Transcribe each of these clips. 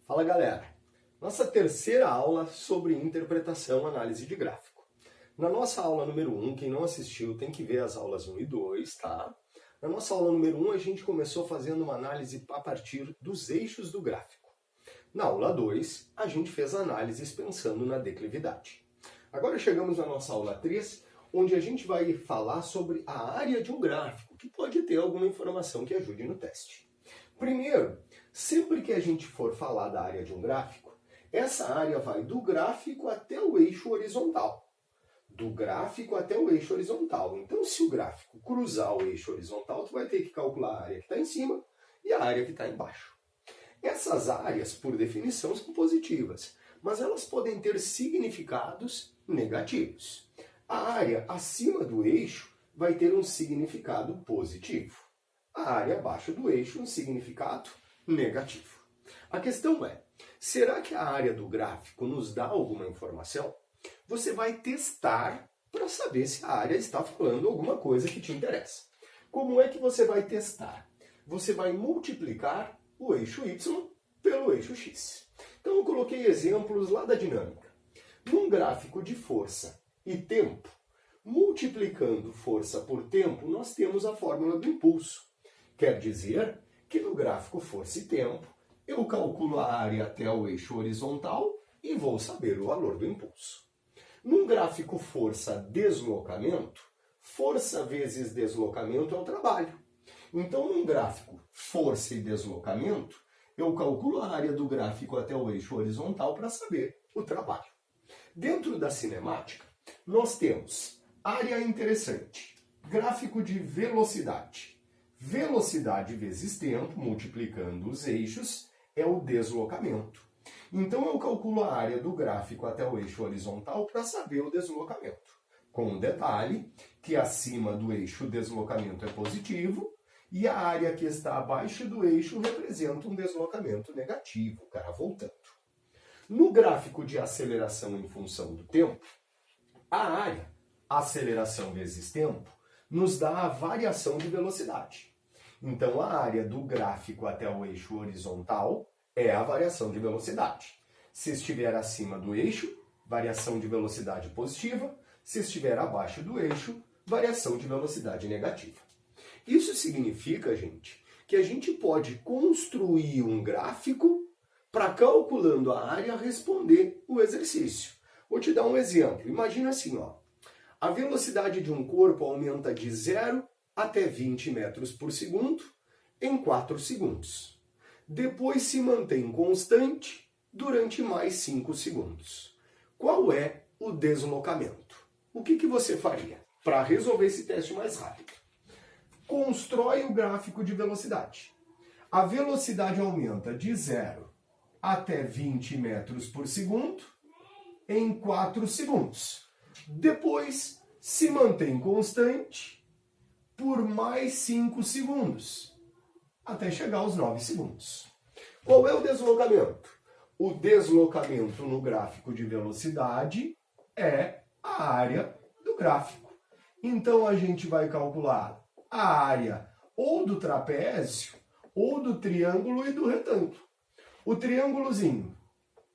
Fala galera, nossa terceira aula sobre interpretação e análise de gráfico. Na nossa aula número 1, quem não assistiu tem que ver as aulas 1 e 2, tá? Na nossa aula número 1 a gente começou fazendo uma análise a partir dos eixos do gráfico. Na aula 2 a gente fez análises pensando na declividade. Agora chegamos na nossa aula 3, onde a gente vai falar sobre a área de um gráfico, que pode ter alguma informação que ajude no teste. Primeiro, sempre que a gente for falar da área de um gráfico, essa área vai do gráfico até o eixo horizontal. Do gráfico até o eixo horizontal. Então, se o gráfico cruzar o eixo horizontal, tu vai ter que calcular a área que está em cima e a área que está embaixo. Essas áreas, por definição, são positivas, mas elas podem ter significados negativos. A área acima do eixo vai ter um significado positivo. A área abaixo do eixo, um significado negativo. A questão é, será que a área do gráfico nos dá alguma informação? Você vai testar para saber se a área está falando alguma coisa que te interessa. Como é que você vai testar? Você vai multiplicar o eixo Y pelo eixo X. Então eu coloquei exemplos lá da dinâmica. Num gráfico de força e tempo, multiplicando força por tempo, nós temos a fórmula do impulso. Quer dizer que no gráfico força e tempo, eu calculo a área até o eixo horizontal e vou saber o valor do impulso. Num gráfico força-deslocamento, força vezes deslocamento é o trabalho. Então, num gráfico força e deslocamento, eu calculo a área do gráfico até o eixo horizontal para saber o trabalho. Dentro da cinemática, nós temos área interessante, gráfico de velocidade. Velocidade vezes tempo, multiplicando os eixos, é o deslocamento. Então eu calculo a área do gráfico até o eixo horizontal para saber o deslocamento. Com um detalhe, que acima do eixo o deslocamento é positivo e a área que está abaixo do eixo representa um deslocamento negativo, o cara voltando. No gráfico de aceleração em função do tempo, a área, aceleração vezes tempo, nos dá a variação de velocidade. Então, a área do gráfico até o eixo horizontal é a variação de velocidade. Se estiver acima do eixo, variação de velocidade positiva. Se estiver abaixo do eixo, variação de velocidade negativa. Isso significa, gente, que a gente pode construir um gráfico para, calculando a área, responder o exercício. Vou te dar um exemplo. Imagina assim, ó. A velocidade de um corpo aumenta de 0 até 20 metros por segundo em 4 segundos. Depois se mantém constante durante mais 5 segundos. Qual é o deslocamento? O que você faria para resolver esse teste mais rápido? Constrói o gráfico de velocidade. A velocidade aumenta de 0 até 20 metros por segundo em 4 segundos. Depois, se mantém constante por mais 5 segundos, até chegar aos 9 segundos. Qual é o deslocamento? O deslocamento no gráfico de velocidade é a área do gráfico. Então, a gente vai calcular a área ou do trapézio, ou do triângulo e do retângulo. O triângulozinho,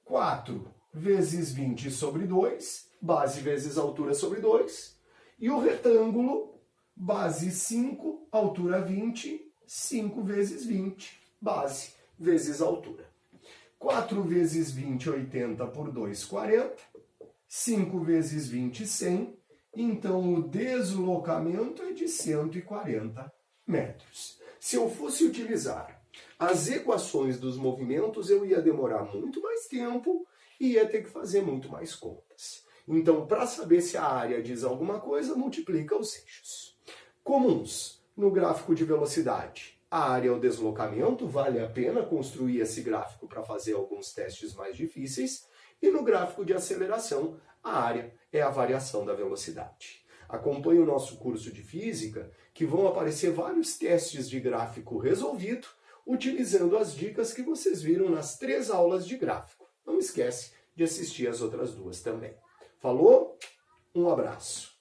4 vezes 20 sobre 2, base vezes altura sobre 2. E o retângulo, base 5, altura 20, 5 vezes 20, base vezes altura. 4 vezes 20, 80 por 2, 40. 5 vezes 20, 100. Então, o deslocamento é de 140 metros. Se eu fosse utilizar as equações dos movimentos, eu ia demorar muito mais tempo e ia ter que fazer muito mais contas. Então, para saber se a área diz alguma coisa, multiplica os eixos. Comuns no gráfico de velocidade. A área é o deslocamento, vale a pena construir esse gráfico para fazer alguns testes mais difíceis. E no gráfico de aceleração, a área é a variação da velocidade. Acompanhe o nosso curso de física, que vão aparecer vários testes de gráfico resolvido, utilizando as dicas que vocês viram nas 3 aulas de gráfico. Não esquece de assistir as outras 2 também. Falou? Um abraço.